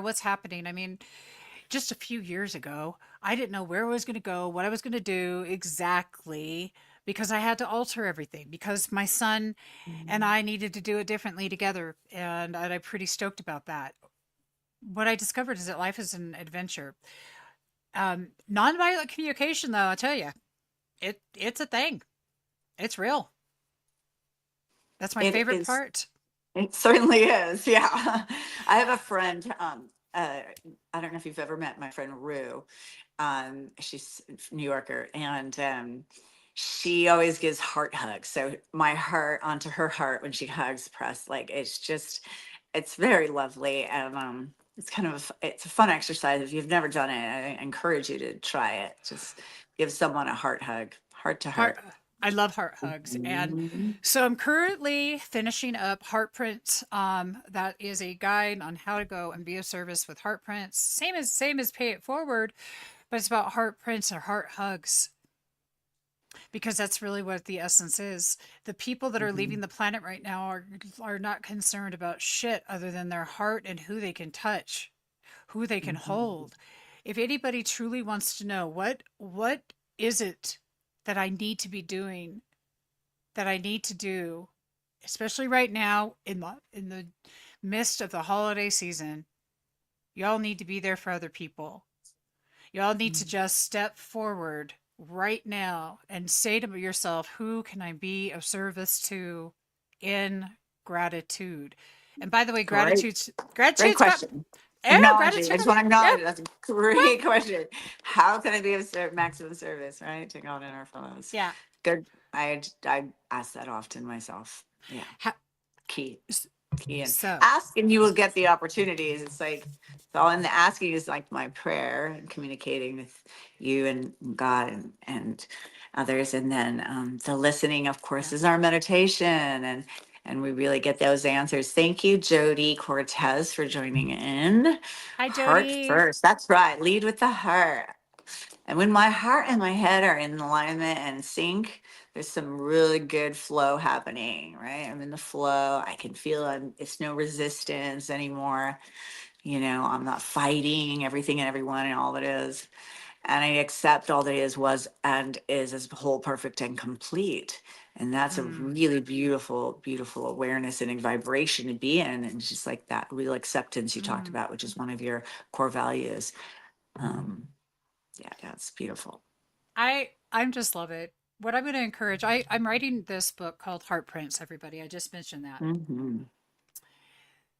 what's happening. I mean, just a few years ago, I didn't know where I was going to go, what I was going to do exactly, because I had to alter everything because my son and Mhm. I needed to do it differently together, and I'm pretty stoked about that. What I discovered is that life is an adventure. Nonviolent communication, though, I tell you, it's a thing. It's real. That's my It favorite is. part. It certainly is. Yeah. I have a friend. I don't know if you've ever met my friend Rue. She's a New Yorker, and she always gives heart hugs. So my heart onto her heart when she hugs press, like it's very lovely, and it's a fun exercise. If you've never done it, I encourage you to try it. Just give someone a heart hug, heart to Heart, heart. I love heart hugs. And Mhm. so I'm currently finishing up Heart Prints. That is a guide on how to go and be of service with heart prints. Same as Pay It Forward, but it's about heart prints or heart hugs because that's really what the essence is. The people that are leaving Mhm. the planet right now are not concerned about shit other than their heart and who they can touch, who they can Mhm. hold. If anybody truly wants to know what is it that I need to be doing, that I need to do, especially right now in the midst of the holiday season, y'all need to be there for other people. Y'all need to just step forward right now and say to yourself, who can I be of service to in gratitude? And by the way, Great. Great gratitude's got question. yeah, Acknowledging. I gratitude. just want to Yeah. acknowledge that's a Well, great question. How can I be of maximum service, right? To God and our fellows. yeah. Good. I ask that often myself. Yeah. Ha- Key. s- Key. And so, ask and you will get the opportunities. It's like, it's all in the asking is like my prayer and communicating with you and God and others. And then the listening, of course, yeah. is our meditation. And we really get those answers. Thank you, Jody Cortez, for joining in. Hi, Heart Jody. first. That's right. Lead with the heart. And when my heart and my head are in alignment and sync, there's some really good flow happening, right? I'm in the flow. I can feel it's no resistance anymore. I'm not fighting everything and everyone and all that is. And I accept all that is, was, and is as whole, perfect, and complete. And that's a Mm, really beautiful, beautiful awareness and a vibration to be in. And just like that real acceptance you talked mm. about, which is one of your core values. Um, yeah, that's beautiful. I'm just love it. What I'm going to encourage, I'm writing this book called Heart Prints, everybody. I just mentioned that. Hmm.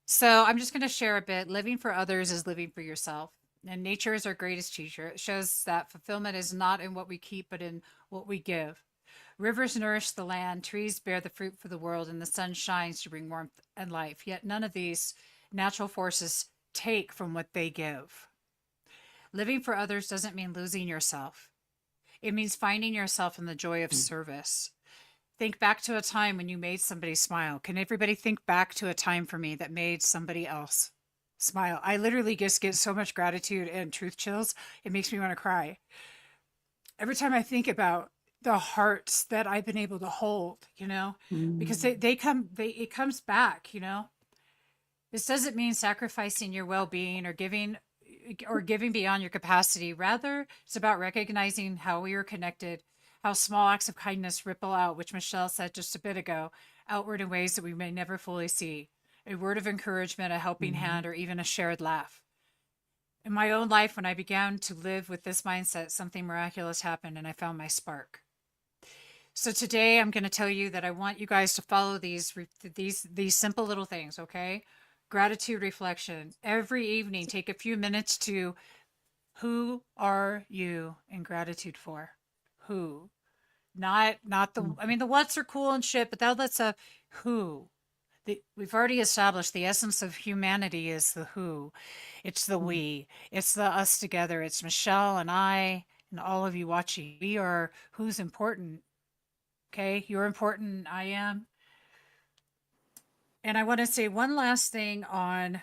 So I'm just going to share a bit. Living for others is living for yourself. And nature is our greatest teacher. It shows that fulfillment is not in what we keep, but in what we give. Rivers nourish the land, trees bear the fruit for the world, and the sun shines to bring warmth and life. Yet none of these natural forces take from what they give. Living for others doesn't mean losing yourself. It means finding yourself in the joy of service. Think back to a time when you made somebody smile. Can everybody think back to a time for me that made somebody else smile? I literally just get so much gratitude and truth chills. It makes me want to cry. Every time I think about the hearts that I've been able to hold, because it comes back, This doesn't mean sacrificing your well-being or giving beyond your capacity. Rather, it's about recognizing how we are connected, how small acts of kindness ripple out, which Michele said just a bit ago, outward in ways that we may never fully see. A word of encouragement, a helping hand, or even a shared laugh. In my own life, when I began to live with this mindset, something miraculous happened and I found my spark. So today I'm going to tell you that I want you guys to follow these simple little things, okay? Gratitude reflection. Every evening take a few minutes to who are you in gratitude for? Who? Not the I mean the what's are cool and shit, but that's a who. We've already established the essence of humanity is the who. It's the we. It's the us together. It's Michele and I and all of you watching. We are who's important. Okay, you're important. I am. And I want to say one last thing on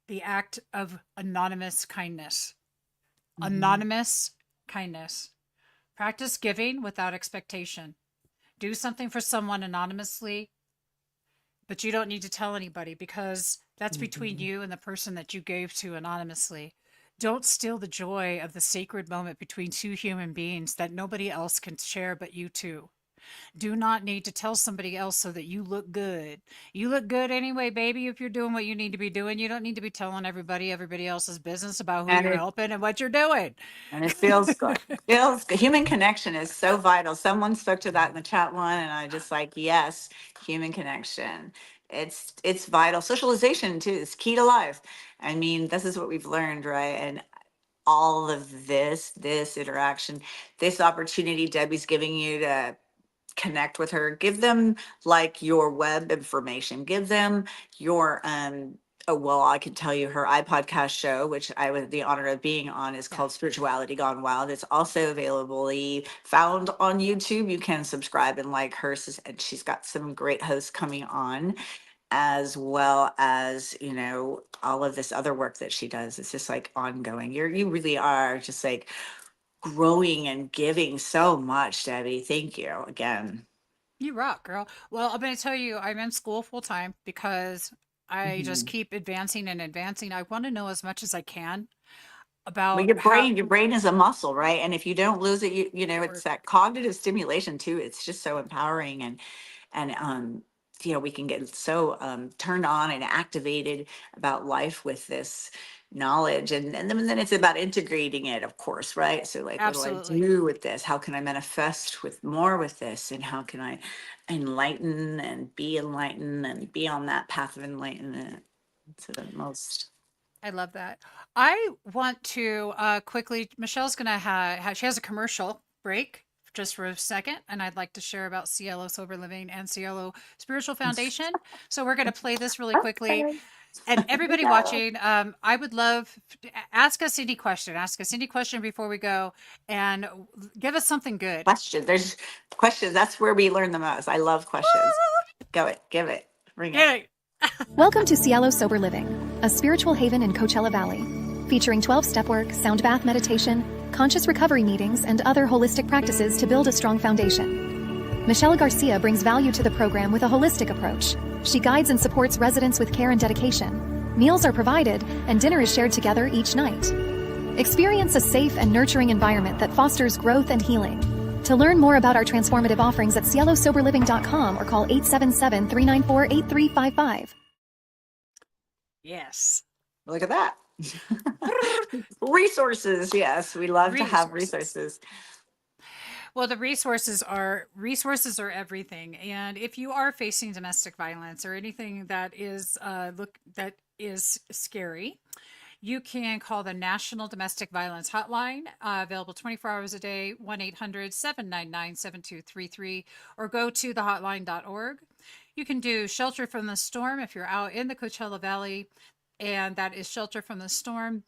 the act of anonymous kindness. Anonymous kindness. Practice giving without expectation. Do something for someone anonymously but you don't need to tell anybody because that's between you and the person that you gave to anonymously. Don't steal the joy of the sacred moment between two human beings that nobody else can share but you two. Do not need to tell somebody else so that you look good. You look good anyway, baby, if you're doing what you need to be doing. You don't need to be telling everybody else's business about who And you're it helping and what you're doing. and it feels good. Feels good. Human connection is so vital. Someone spoke to that in the chat one, and I just like, yes, human connection. It's vital. Socialization too is key to life. I mean, this is what we've learned, right? And all of this interaction, this opportunity Debbie's giving you to connect with her, give them like your web information, give them your oh well, I can tell you her iPodcast show, which I was the honor of being on, is Yeah. called Spirituality Gone Wild. It's also available found on YouTube. You can subscribe and like her, and she's got some great hosts coming on, as well as, you know, all of this other work that she does. It's just like ongoing. You really are just like growing and giving so much, Debbie. Thank you again. You rock, girl. Well, I'm going to tell you, I'm in school full time because I just Mhm. keep advancing and advancing. I want to know as much as I can Well, about how. your brain is a muscle, right? And if you don't lose it, you know, it's Or that cognitive stimulation too. It's just so empowering, and you know, we can get so turned on and activated about life with this knowledge, and then it's about integrating it, of course, right? So like, what do I absolutely. do with this? How can I manifest with more with this? And how can I enlighten and be on that path of enlightenment to the most? I love that. I want to quickly, Michelle's going to she has a commercial break just for a second, and I'd like to share about Cielo Sober Living and Cielo Spiritual Foundation. So we're going to play this really quickly. Okay. And everybody watching, I would love ask us any question. Ask us any question before we go, and give us something good. Question. There's questions. That's where we learn the most. I love questions. Go it. Give it. Bring it. Get it. Welcome to Cielo Sober Living, a spiritual haven in Coachella Valley, featuring 12-step work, sound bath meditation, conscious recovery meetings, and other holistic practices to build a strong foundation. Michele Garcia brings value to the program with a holistic approach. She guides and supports residents with care and dedication. Meals are provided, and dinner is shared together each night. Experience a safe and nurturing environment that fosters growth and healing. To learn more about our transformative offerings at cielosoberliving.com or call 877-394-8355. Yes. Look at that. Resources. Yes, we love to have resources. Well, the resources are everything. And if you are facing domestic violence or anything that is that is scary, you can call the National Domestic Violence Hotline, available 24 hours a day, 1-800-799-7233, or go to thehotline.org. You can do Shelter from the Storm if you're out in the Coachella Valley, and that is Shelter from the Storm.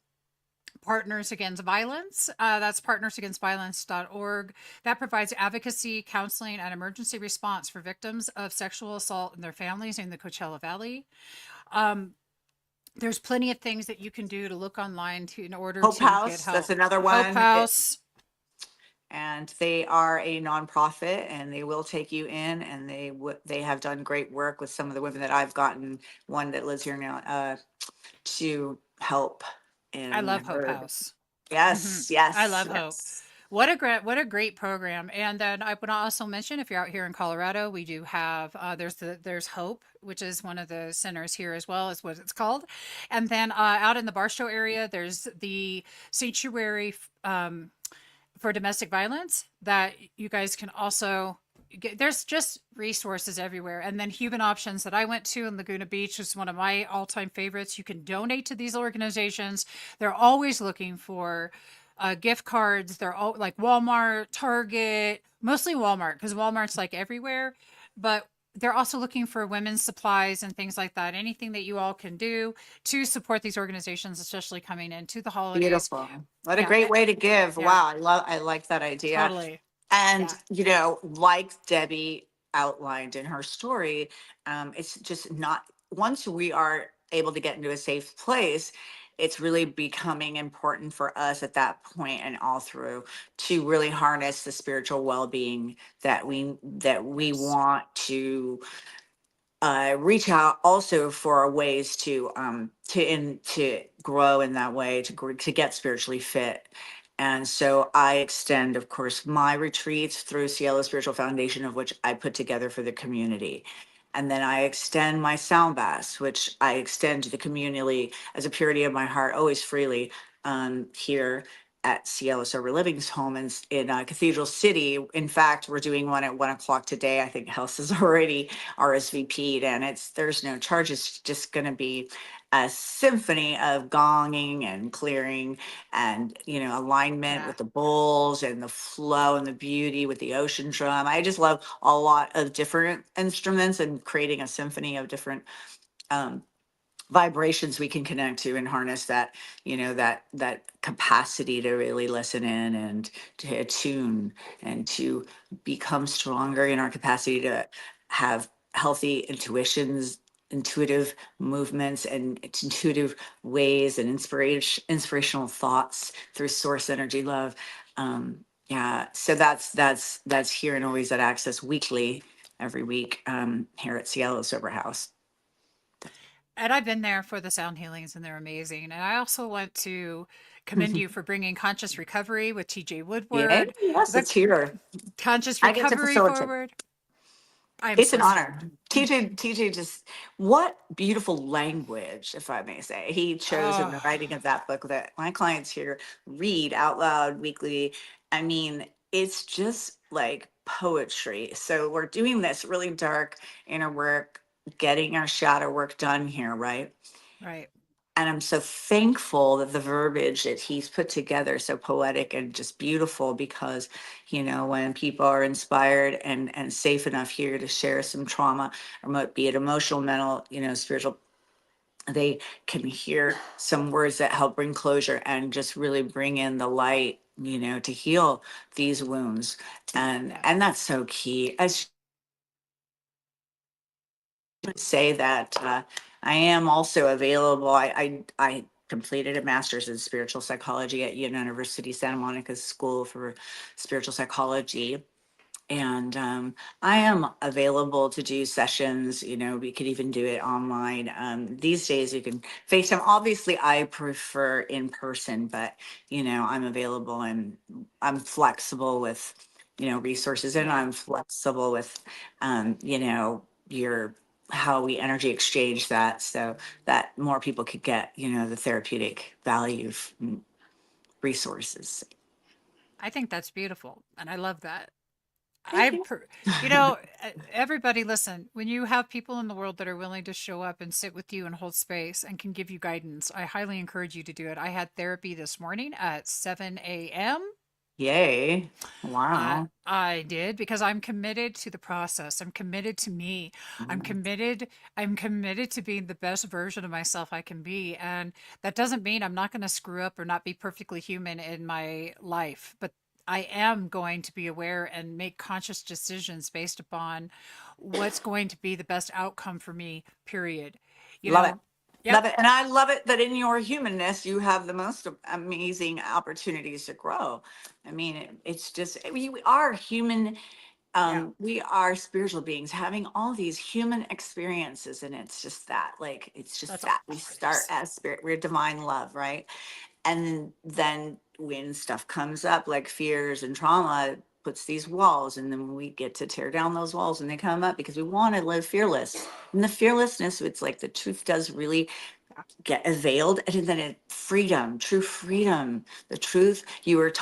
Partners Against Violence. That's partnersagainstviolence.org. That provides advocacy, counseling, and emergency response for victims of sexual assault and their families in the Coachella Valley. There's plenty of things that you can do to look online in order Hope to get House. help. That's another Hope one. House. And they are a nonprofit, and they will take you in, and they have done great work with some of the women that I've gotten. One that lives here now, to help I in love Hope her. House. Yes, I yes, love Hope. yes. What a great program. And then I would also mention, if you're out here in Colorado, we do have there's Hope, which is one of the centers here as well, is what it's called. And then out in the Barstow area, there's the Sanctuary for Domestic Violence that you guys can also get. There's just resources everywhere. And then Human Options that I went to in Laguna Beach is one of my all-time favorites. You can donate to these organizations. They're always looking for gift cards. They're all like Walmart, Target, mostly Walmart, because Walmart's like everywhere. But they're also looking for women's supplies and things like that. Anything that you all can do to support these organizations, especially coming into the holidays. Beautiful. What a Yeah, great way to give. yeah, Wow, I like that idea. totally. And Yeah. you know, like Debbie outlined in her story, it's just not, once we are able to get into a safe place, it's really becoming important for us at that point and all through to really harness the spiritual well-being that we Yes. want to reach out also for ways to grow in that way, to get spiritually fit. And so I extend, of course, my retreats through Cielo Spiritual Foundation, of which I put together for the community. And then I extend my sound baths, which I extend to the community as a purity of my heart, always freely, here at Cielo Sober Living's home in Cathedral City. In fact, we're doing one at 1 o'clock today. I think House is already RSVP'd, and there's no charge. It's just going to be a symphony of gonging and clearing and alignment Yeah. with the bowls and the flow and the beauty with the ocean drum. I just love a lot of different instruments and creating a symphony of different um, vibrations we can connect to and harness that that capacity to really listen in and to attune and to become stronger in our capacity to have healthy intuitive movements and intuitive ways and inspirational thoughts through source energy love. Yeah, so that's here and always at Access weekly, every week, here at Cielo Sober House. And I've been there for the sound healings, and they're amazing. And I also want to commend you for bringing conscious recovery with TJ Yeah, Woodward, yes, the it's here. conscious I get to recovery facilitate. forward. I am It's an so honor. stoked. TJ just, what beautiful language, if I may say, he chose in Oh, the writing of that book that my clients here read out loud weekly. I mean, it's just like poetry. So we're doing this really dark inner work, getting our shadow work done here, right? right. And I'm so thankful that the verbiage that he's put together is so poetic and just beautiful, because when people are inspired and safe enough here to share some trauma, or be it emotional, mental, spiritual, they can hear some words that help bring closure and just really bring in the light, to heal these wounds. and Yeah. and that's so key. As say that I am also available. I completed a master's in spiritual psychology at University Santa Monica School for Spiritual Psychology. And I am available to do sessions. We could even do it online. These days you can FaceTime. Obviously, I prefer in person, but I'm available and I'm flexible with resources, and Yeah. I'm flexible with your how we energy exchange that, so that more people could get the therapeutic value resources. I think that's beautiful. And I love that. Thank I, you. per- everybody listen, when you have people in the world that are willing to show up and sit with you and hold space and can give you guidance, I highly encourage you to do it. I had therapy this morning at 7 a.m. Yay. Wow. I did because I'm committed to the process. I'm committed to me. I'm committed. I'm committed to being the best version of myself I can be. And that doesn't mean I'm not going to screw up or not be perfectly human in my life, but I am going to be aware and make conscious decisions based upon what's going to be the best outcome for me, period. You Love it. know, yep, Love it. And I love it that in your humanness, you have the most amazing opportunities to grow. I mean, it's just, we are human. yeah, We are spiritual beings having all these human experiences. And it's just that, like, it's just that's all that it we start is. as spirit, we're divine love, right? And then when stuff comes up like fears and trauma, it puts these walls, and then we get to tear down those walls and they come up because we want to live fearless. And the fearlessness, it's like the truth does really get veiled, and then freedom, true freedom, the truth. You were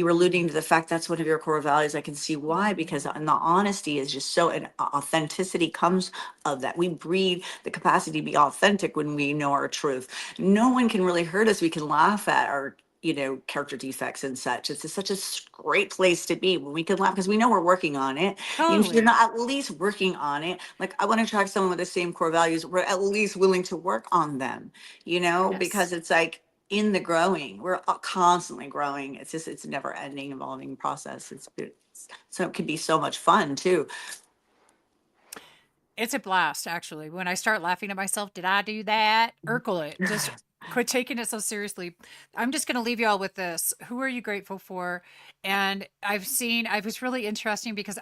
alluding to the fact that's one of your core values. I can see why, because the honesty is just so, and authenticity comes of that. We breed the capacity to be authentic when we know our truth. No one can really hurt us. We can laugh at our character defects and such. It's such a great place to be when we can laugh, because we know we're working on it. If you're Totally. not at least working on it, like, I want to attract someone with the same core values, we're at least willing to work on them, Yes. because it's like in the growing, we're constantly growing. It's a never ending, evolving process. So it can be so much fun too. It's a blast, actually. When I start laughing at myself, did I do that? Urkel it. Just quit taking it so seriously. I'm just going to leave you all with this. Who are you grateful for? And I was really interesting because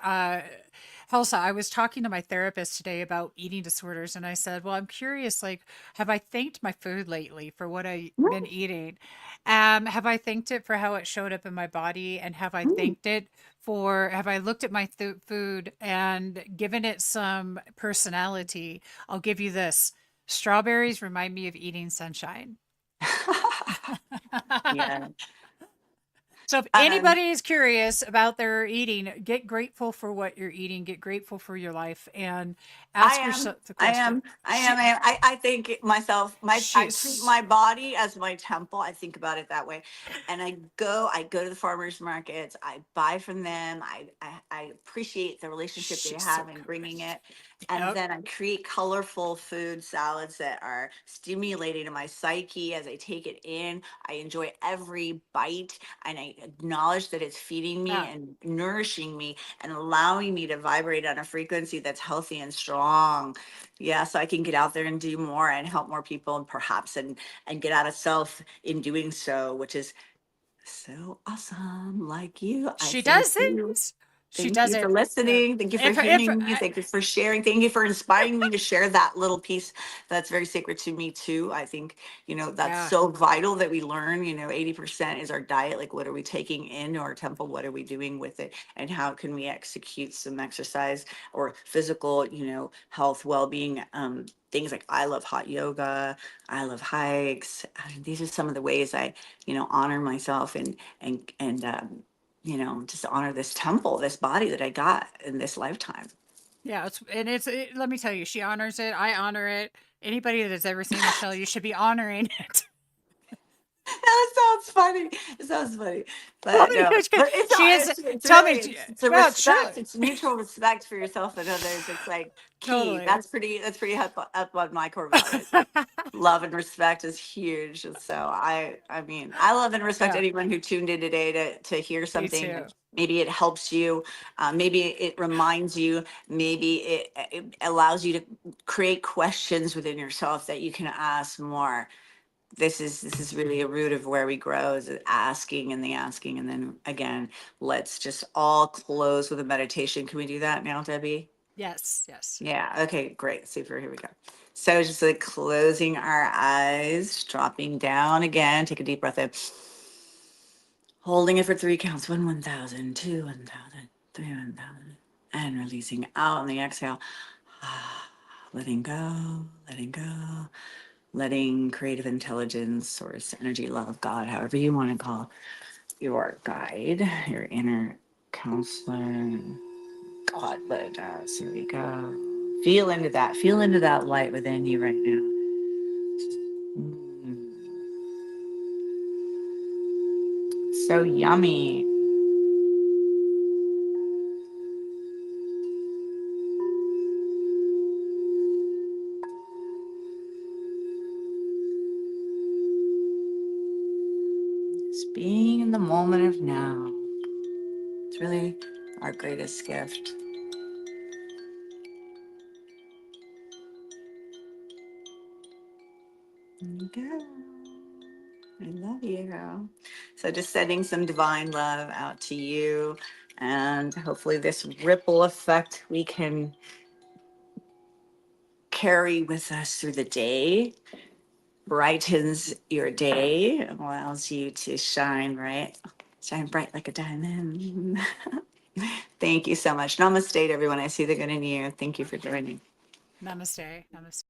Tulsa, I was talking to my therapist today about eating disorders, and I said, "Well, I'm curious, like, have I thanked my food lately for what I've been eating? Have I thanked it for how it showed up in my body, and have I Mm. thanked it for, have I looked at my food and given it some personality? I'll give you this. Strawberries remind me of eating sunshine." Yeah. So if Um, anybody is curious about their eating, get grateful for what you're eating, get grateful for your life, and I ask am. yourself the I question. am. I am. She, I think myself. I treat she's, my body as my temple. I think about it that way, and I go to the farmers markets. I buy from them. I appreciate the relationship they she's so have in good. bringing it, and Yep. then I create colorful food salads that are stimulating to my psyche as I take it in. I enjoy every bite, and I acknowledge that it's feeding me Yeah. and nourishing me and allowing me to vibrate on a frequency that's healthy and strong. Yeah, so I can get out there and do more and help more people, and perhaps and get out of self in doing so, which is so awesome. Like you, I She thank does you. it. She Thank does you for it. listening. Thank you for If hearing me. Thank you for sharing. Thank you for inspiring me to share that little piece that's very sacred to me too. I think, that's yeah, so vital that we learn, 80% is our diet. Like, what are we taking into our temple? What are we doing with it? And how can we execute some exercise or physical, health, well-being, things like I love hot yoga. I love hikes. These are some of the ways I, honor myself and just honor this temple, this body that I got in this lifetime. yeah. Let me tell you, she honors it. I honor it. Anybody that has ever seen Michelle, you should be honoring it. That sounds funny. It sounds funny, Oh, but no, it's good. but it's She not. is. It's Tell really me, it's a well, respect. truly, It's mutual respect for yourself and others. It's like key. totally. That's pretty up on my core values. Like love and respect is huge. And so I mean, I love and respect Yeah, anyone who tuned in today to hear me something. too. Maybe it helps you. Maybe it reminds you. Maybe it allows you to create questions within yourself that you can ask more. This is really a root of where we grow, is asking and the asking. And then again, let's just all close with a meditation. Can we do that now, Debbie? Yes, yes. Yeah, okay, great, super. Here we go. So just like closing our eyes, dropping down again. Take a deep breath in, holding it for 3 counts. 1,000, 1,000, 1,000, and releasing out on the exhale. Letting go, letting go, letting creative intelligence, source, energy, love, God, however you want to call your guide, your inner counselor. God, let us. Here we go. Feel into that. Feel into that light within you right now. Mm, so yummy. Just being in the moment of now. It's really our greatest gift. There you go. I love you. So just sending some divine love out to you. And hopefully this ripple effect we can carry with us through the day, brightens your day, allows you to shine, right? Shine bright like a diamond. Thank you so much. Namaste, everyone. I see the good in you. Thank you for joining. Namaste. Namaste.